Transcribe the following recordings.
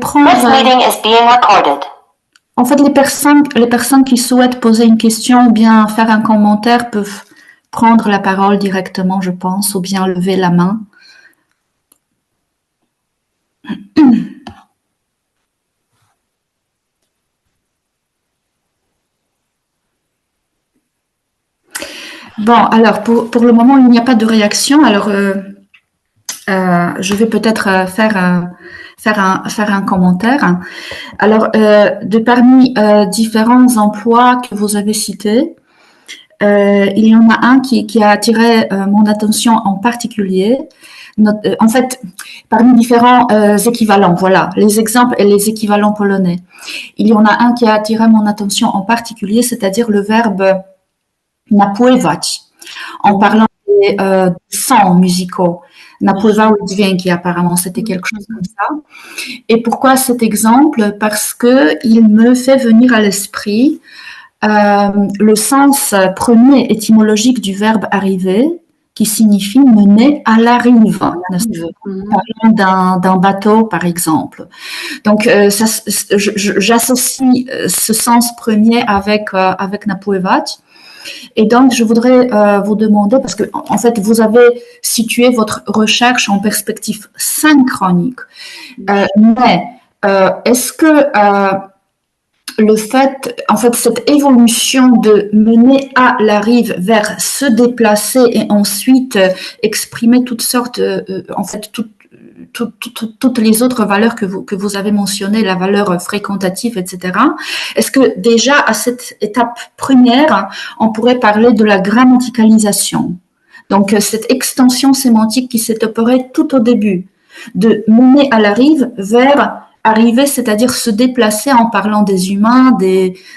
prendre. This meeting is being recorded. En fait, les personnes qui souhaitent poser une question ou bien faire un commentaire peuvent prendre la parole directement, je pense, ou bien lever la main. Bon, alors pour le moment, il n'y a pas de réaction. Alors, je vais peut-être faire un commentaire. Alors, de parmi différents emplois que vous avez cités, il y en a un qui a attiré mon attention en particulier. En fait, parmi différents équivalents, voilà, les exemples et les équivalents polonais. Il y en a un qui a attiré mon attention en particulier, c'est-à-dire le verbe napływać, en parlant des sons musicaux. Napływały dźwięki, apparemment, c'était quelque chose comme ça. Et pourquoi cet exemple? Parce que il me fait venir à l'esprit le sens premier étymologique du verbe arriver, qui signifie mener à la rive, parlant d'un bateau, par exemple. Donc, j'associe ce sens premier avec napływać. Et donc, je voudrais vous demander, parce que en fait, vous avez situé votre recherche en perspective synchronique, mais est-ce que le fait, en fait, cette évolution de mener à la rive vers se déplacer et ensuite exprimer toutes sortes, en fait, toutes les autres valeurs que vous avez mentionnées, la valeur fréquentative, etc. Est-ce que déjà à cette étape première, on pourrait parler de la grammaticalisation? Donc, cette extension sémantique qui s'est opérée tout au début, de mener à la rive vers arriver, c'est-à-dire se déplacer en parlant des humains,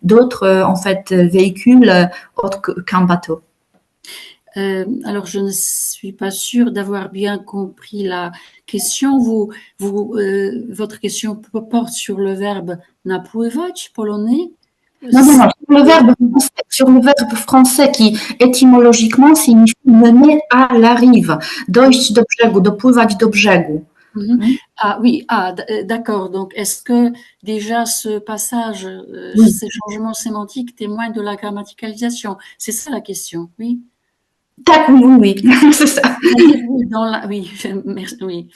d'autres en fait véhicules autres qu'un bateau. Alors, je ne suis pas sûre d'avoir bien compris la question. Votre question porte sur le verbe napływać polonais? Non, sur le verbe français qui étymologiquement signifie mener à la rive, dojść do brzegu, dopływać do brzegu. Ah oui, d'accord. Donc, est-ce que déjà ce passage, ces changements sémantiques témoignent de la grammaticalisation? C'est ça la question, oui? Oui, c'est ça. Oui, merci, oui.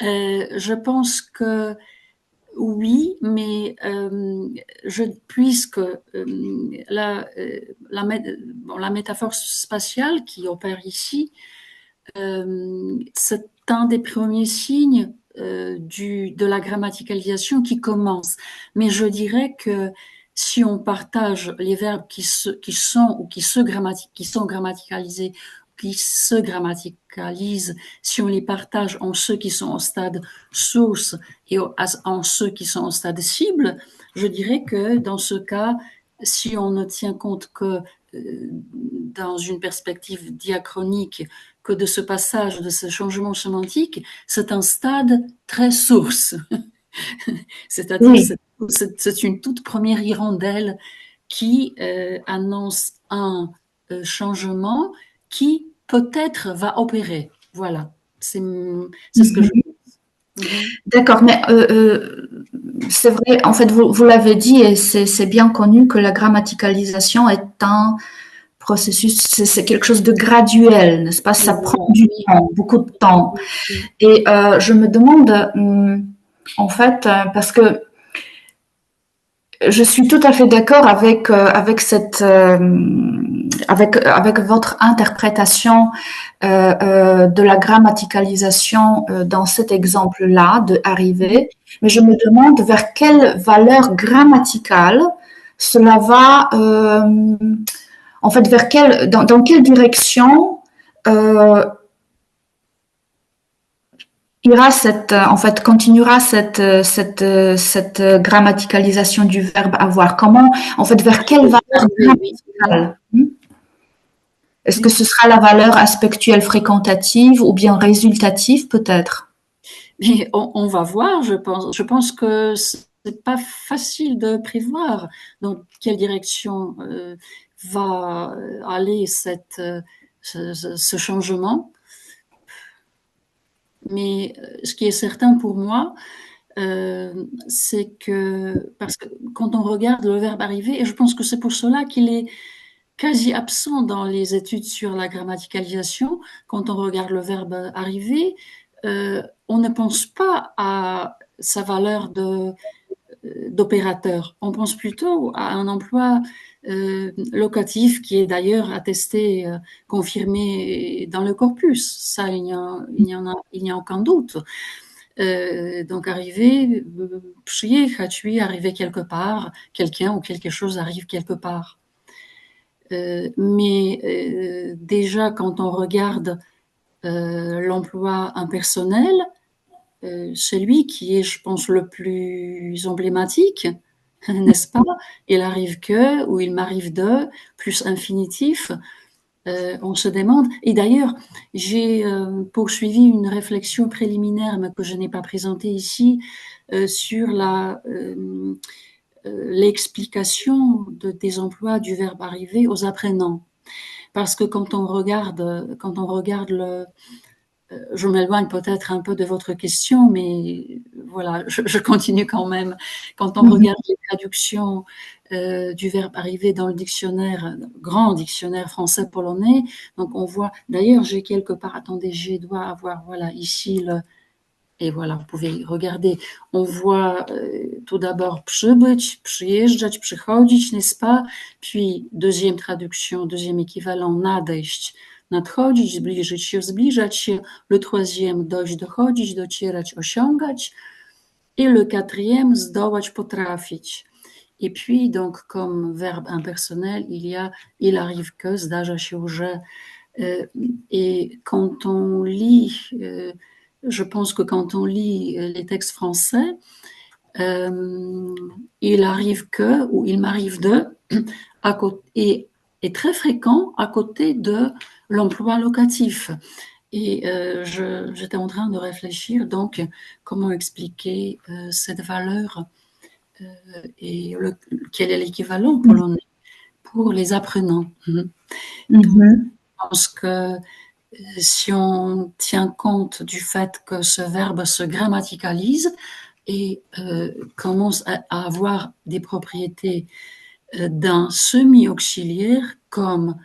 Je pense que oui, mais puisque la métaphore spatiale qui opère ici, c'est un des premiers signes de la grammaticalisation qui commence. Mais je dirais que si on partage les verbes qui sont grammaticalisés, qui se grammaticalisent, si on les partage en ceux qui sont au stade source et en ceux qui sont au stade cible, je dirais que dans ce cas, si on ne tient compte que dans une perspective diachronique que de ce passage, de ce changement sémantique, c'est un stade très source. C'est-à-dire, c'est une toute première hirondelle qui annonce un changement qui peut-être va opérer. Voilà, c'est ce que je pense. D'accord, mais c'est vrai, en fait, vous l'avez dit et c'est bien connu que la grammaticalisation est un processus, c'est quelque chose de graduel, n'est-ce pas? Ça prend du temps, beaucoup de temps. Et je me demande, en fait, parce que je suis tout à fait d'accord avec votre interprétation de la grammaticalisation dans cet exemple-là de arriver, mais je me demande vers quelle valeur grammaticale cela va, en fait, dans quelle direction continuera cette grammaticalisation du verbe avoir. Comment, en fait, vers quelle valeur grammaticale? Est-ce que ce sera la valeur aspectuelle fréquentative ou bien résultative, peut-être? Mais on va voir, je pense. Je pense que c'est pas facile de prévoir dans quelle direction va aller ce changement. Mais ce qui est certain pour moi, c'est que, parce que quand on regarde le verbe arriver, et je pense que c'est pour cela qu'il est quasi absent dans les études sur la grammaticalisation, quand on regarde le verbe arriver, on ne pense pas à sa valeur d'opérateur. On pense plutôt à un emploi locatif qui est d'ailleurs attesté, confirmé dans le corpus. Ça, il n'y a aucun doute. Donc arriver, przyjechać, oui, arriver quelque part, quelqu'un ou quelque chose arrive quelque part. Mais déjà, quand on regarde l'emploi impersonnel, celui qui est, je pense, le plus emblématique, n'est-ce pas? Il arrive que, ou il m'arrive de, plus infinitif, on se demande. Et d'ailleurs, j'ai poursuivi une réflexion préliminaire, mais que je n'ai pas présentée ici, sur l'explication des emplois du verbe arriver aux apprenants. Parce que quand on regarde je m'éloigne peut-être un peu de votre question, mais voilà, je continue quand même. Quand on regarde les traductions du verbe arriver dans le dictionnaire, grand dictionnaire français-polonais, donc on voit, d'ailleurs, j'ai quelque part, attendez, je dois avoir, voilà, ici et voilà, vous pouvez regarder. On voit tout d'abord przybyć, przyjeżdżać, przychodzić, n'est-ce pas? Puis, deuxième traduction, deuxième équivalent, nadejść, nadchodzić, zbliżyć się, zbliżać się. Le troisième, dojść, dochodzić, docierać, osiągać. Et le quatrième, zdołać, potrafić. Et puis, donc, comme verbe impersonnel, il arrive que, zdarza się, że. Et quand on lit, je pense que quand on lit les textes français, il arrive que, ou il m'arrive de, est très fréquent à côté de l'emploi locatif. Et j'étais en train de réfléchir donc comment expliquer cette valeur et quel est l'équivalent polonais pour les apprenants. Je pense que si on tient compte du fait que ce verbe se grammaticalise et commence à avoir des propriétés d'un semi-auxiliaire, comme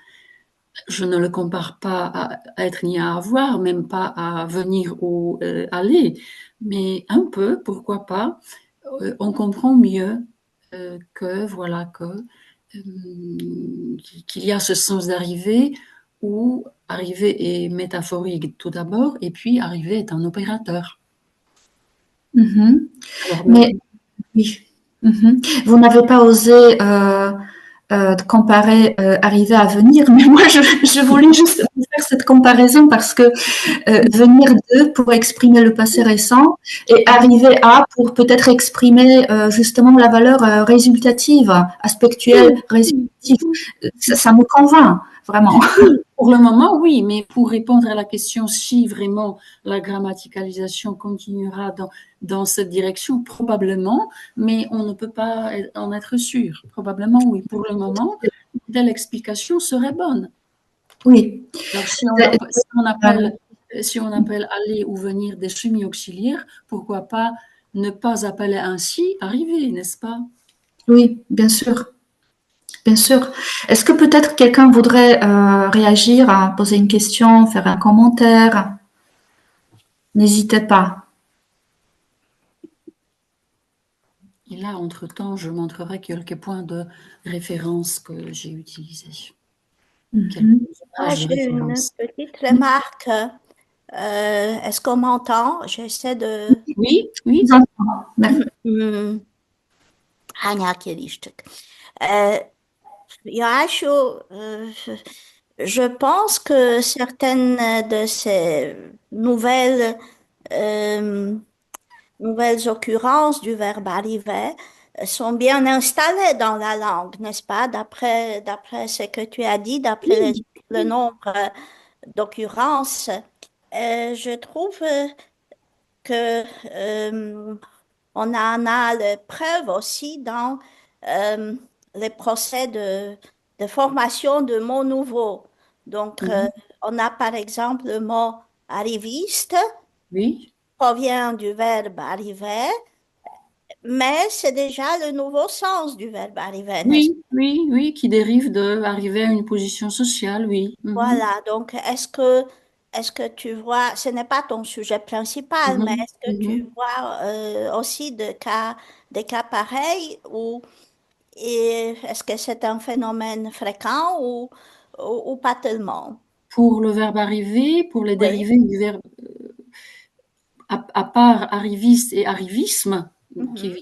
je ne le compare pas à être ni à avoir, même pas à venir ou aller, mais un peu, pourquoi pas, on comprend mieux que voilà qu'il y a ce sens d'arrivée où arriver est métaphorique tout d'abord et puis arriver est un opérateur. Alors, mais oui. Vous n'avez pas osé comparer arriver à venir, mais moi je voulais juste faire cette comparaison parce que venir de pour exprimer le passé récent et arriver à pour peut-être exprimer justement la valeur résultative, aspectuelle, résultative. Ça me convainc vraiment. Pour le moment, oui, mais pour répondre à la question si vraiment la grammaticalisation continuera dans cette direction, probablement, mais on ne peut pas en être sûr. Probablement, oui. Pour le moment, telle explication serait bonne. Oui. Alors, si on appelle aller ou venir des semi-auxiliaires, pourquoi pas ne pas appeler ainsi arriver, n'est-ce pas? Oui, bien sûr. Bien sûr. Est-ce que peut-être quelqu'un voudrait réagir, à poser une question, faire un commentaire? N'hésitez pas. Et là, entre-temps, je montrerai quelques points de référence que j'ai utilisés. J'ai une petite remarque. Est-ce qu'on m'entend? J'essaie de... Oui, oui. Ania Kieliszczyk. Joasiu, je pense que certaines de ces nouvelles occurrences du verbe arriver sont bien installées dans la langue, n'est-ce pas? D'après ce que tu as dit, d'après le nombre d'occurrences, je trouve que on en a la preuve aussi dans les procès de formation de mots nouveaux. Donc, on a par exemple le mot arriviste, oui, provient du verbe arriver, mais c'est déjà le nouveau sens du verbe arriver, n'est-ce pas? Oui, qui dérive de arriver à une position sociale, oui. Mhm, Voilà, donc est-ce que tu vois, ce n'est pas ton sujet principal, mais mhm, est-ce que tu mhm. vois aussi des cas pareils ou et est-ce que c'est un phénomène fréquent ou pas tellement? Pour le verbe arriver, pour les Oui. dérivés du verbe, à part arriviste et arrivisme, Mhm.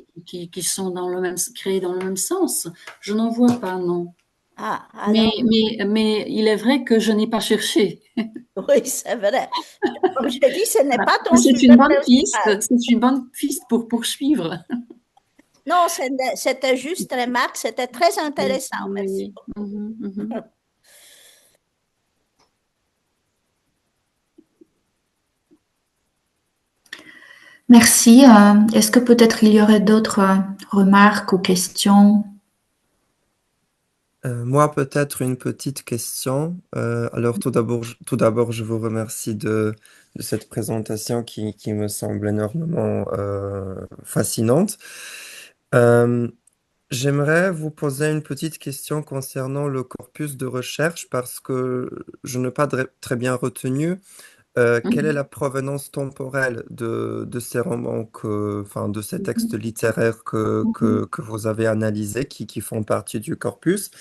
qui sont dans le même, créés dans le même sens, je n'en vois pas, non. Ah, alors, Mais il est vrai que je n'ai pas cherché. oui, c'est vrai. Comme je dis, ce n'est Voilà. pas Mais ton c'est sujet une bonne piste, principal. c'est une bonne piste pour poursuivre. Non, c'était juste remarque, c'était très Oui, intéressant. Merci oui. beaucoup. Mhm, mhm. Merci. Est-ce que peut-être il y aurait d'autres remarques ou questions? Moi, peut-être une petite question. Alors, tout d'abord, je vous remercie de cette présentation qui me semble énormément fascinante. Euh, J'aimerais vous poser une petite question concernant le corpus de recherche parce que je n'ai pas très bien retenu quelle est Mhm, la provenance temporelle de ces romans enfin, de ces textes mhm, littéraires mhm, que vous avez analysés, qui font partie du corpus.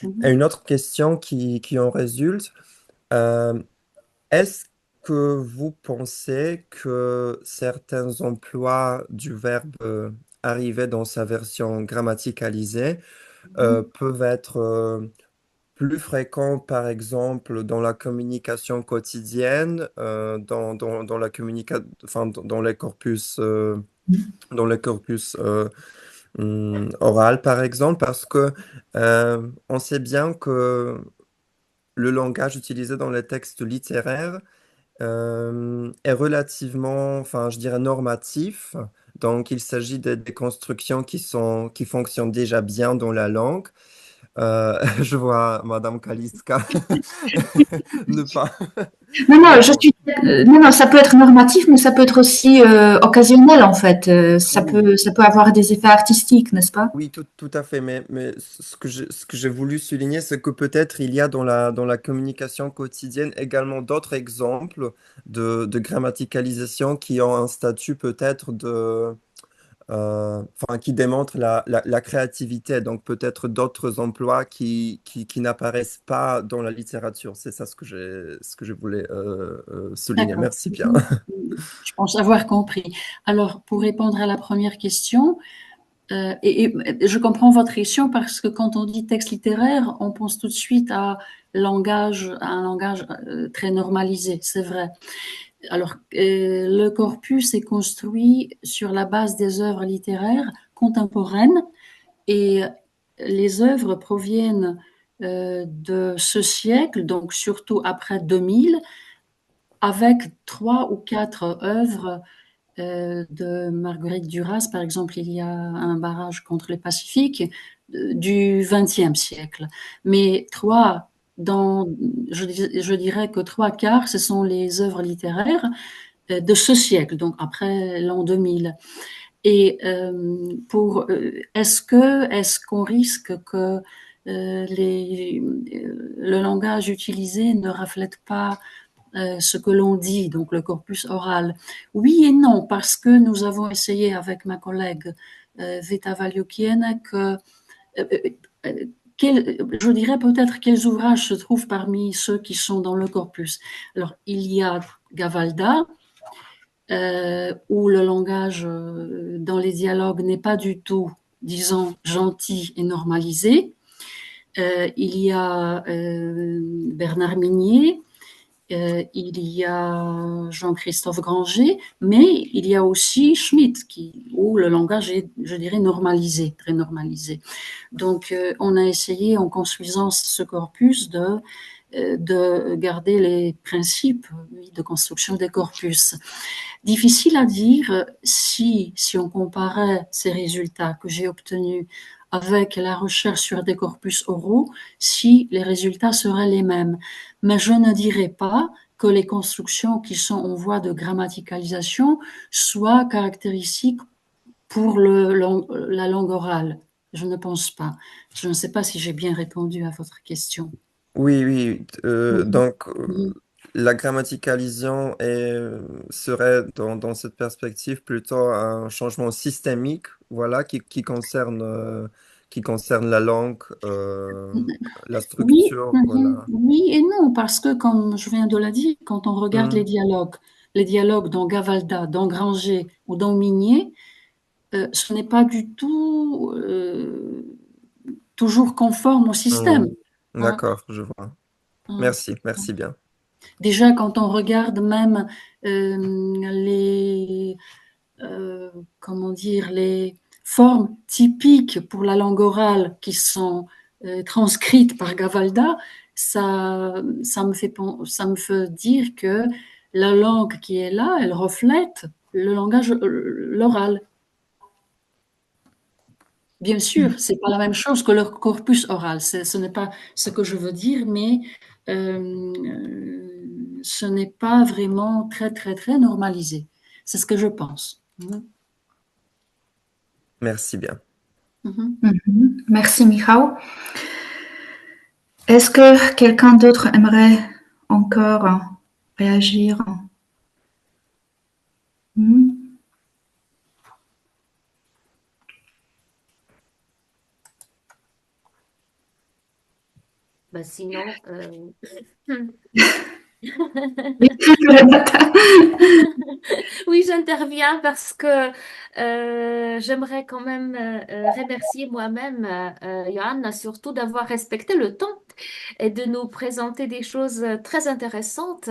Et mhm. une autre question qui en résulte, euh, est-ce que vous pensez que certains emplois du verbe arriver dans sa version grammaticalisée peuvent être plus fréquents, par exemple, dans la communication quotidienne, dans la enfin, dans les corpus, oral, par exemple, parce que on sait bien que le langage utilisé dans les textes littéraires est relativement, enfin, je dirais, normatif. Donc, il s'agit des constructions qui fonctionnent déjà bien dans la langue. Je vois Madame Kaliska ne pas. Non, non, D'accord. non, non, ça peut être normatif, mais ça peut être aussi occasionnel en fait. Oui, Ça peut avoir des effets artistiques, n'est-ce pas? oui, tout à fait. Mais ce que j'ai voulu souligner, c'est que peut-être il y a dans la communication quotidienne également d'autres exemples de grammaticalisation qui ont un statut peut-être enfin, qui démontrent la créativité. Donc peut-être d'autres emplois qui n'apparaissent pas dans la littérature. C'est ça ce que je voulais souligner. D'accord. Merci bien. Mhm. Je pense avoir compris. Alors, pour répondre à la première question, et je comprends votre question parce que quand on dit texte littéraire, on pense tout de suite à un langage très normalisé, c'est vrai. Alors, le corpus est construit sur la base des œuvres littéraires contemporaines et les œuvres proviennent de ce siècle, donc surtout après 2000, avec 3 ou 4 œuvres de Marguerite Duras, par exemple, il y a un barrage contre le Pacifique du XXe siècle. Mais je dirais que 3 quarts, ce sont les œuvres littéraires de ce siècle, donc après l'an 2000. Et est-ce qu'on risque que le langage utilisé ne reflète pas ce que l'on dit, donc le corpus oral? Oui et non, parce que nous avons essayé avec ma collègue Veta Valiukiene euh, euh, je dirais peut-être quels ouvrages se trouvent parmi ceux qui sont dans le corpus. Alors, il y a Gavalda, où le langage dans les dialogues n'est pas du tout, disons, gentil et normalisé. Il y a Bernard Minier, il y a Jean-Christophe Granger, mais il y a aussi Schmitt, où le langage est, je dirais, normalisé, très normalisé. Donc, on a essayé, en construisant ce corpus, de garder les principes de construction des corpus. Difficile à dire si on comparait ces résultats que j'ai obtenus avec la recherche sur des corpus oraux, si les résultats seraient les mêmes. Mais je ne dirais pas que les constructions qui sont en voie de grammaticalisation soient caractéristiques pour la langue orale. Je ne pense pas. Je ne sais pas si j'ai bien répondu à votre question. Oui, oui. Mhm. Donc, Mhm. la grammaticalisation serait dans cette perspective plutôt un changement systémique, voilà, qui concerne la langue, la Oui, structure, mhm, voilà. oui et non, parce que comme je viens de le dire, quand on regarde Hmm, les dialogues dans Gavalda, dans Granger ou dans Mignet, ce n'est pas du tout toujours conforme au système. hmm. Hein. D'accord, je vois. Hein. Merci, merci bien. Déjà, quand on regarde même les, comment dire, les formes typiques pour la langue orale qui sont transcrites par Gavalda, ça me fait dire que la langue qui est là, elle reflète le langage, l'oral. Bien sûr, c'est pas la même chose que le corpus oral. Ce n'est pas ce que je veux dire, mais ce n'est pas vraiment très, très, très normalisé. C'est ce que je pense. Mhm. Merci bien. Mhm. Mhm. Merci, Michał. Est-ce que quelqu'un d'autre aimerait encore réagir? Hmm. Bah, sinon, Oui, Renata. oui, j'interviens parce que j'aimerais quand même remercier moi-même Johanna, surtout d'avoir respecté le temps et de nous présenter des choses très intéressantes.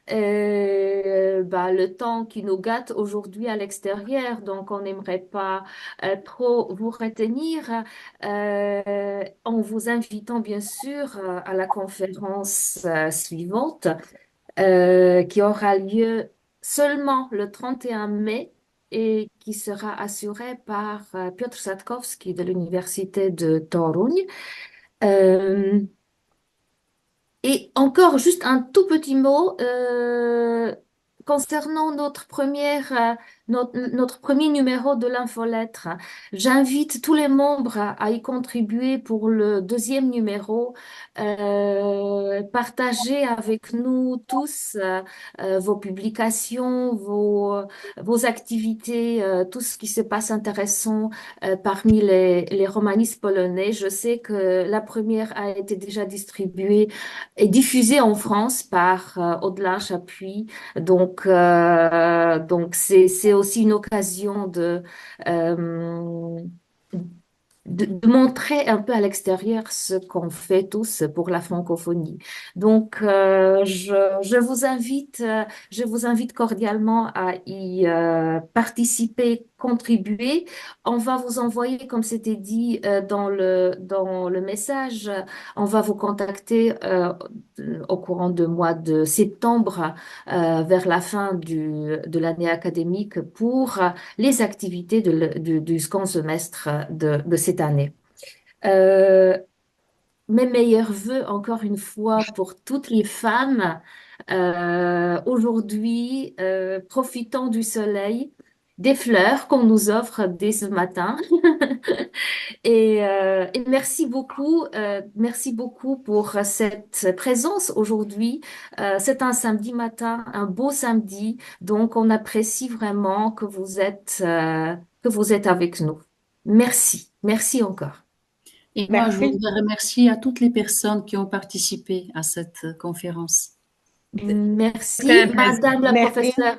Bah, le temps qui nous gâte aujourd'hui à l'extérieur, donc on n'aimerait pas trop vous retenir en vous invitant bien sûr à la conférence suivante qui aura lieu seulement le 31 mai et qui sera assurée par Piotr Satkowski de l'Université de Toruń. Euh, et encore juste un tout petit mot concernant notre premier numéro de l'infolettre. J'invite tous les membres à y contribuer pour le deuxième numéro. Partagez avec nous tous vos publications, vos activités, tout ce qui se passe intéressant parmi les romanistes polonais. Je sais que la première a été déjà distribuée est diffusée en France par Au-delà Chapuis. Donc c'est aussi une occasion euh, de montrer un peu à l'extérieur ce qu'on fait tous pour la francophonie. Donc, je vous invite cordialement à y participer, contribuer. On va vous envoyer, comme c'était dit dans le message, on va vous contacter au courant du mois de septembre, vers la fin de l'année académique pour les activités du second semestre de cette année. Euh, Mes meilleurs vœux, encore une fois, pour toutes les femmes. Aujourd'hui, profitant du soleil, des fleurs qu'on nous offre dès ce matin. Et merci beaucoup pour cette présence aujourd'hui. C'est un samedi matin, un beau samedi, donc on apprécie vraiment que vous êtes avec nous. Merci, merci encore. Et moi, je Merci. voudrais remercier à toutes les personnes qui ont participé à cette conférence. Merci, Très, Madame la merci. professeure.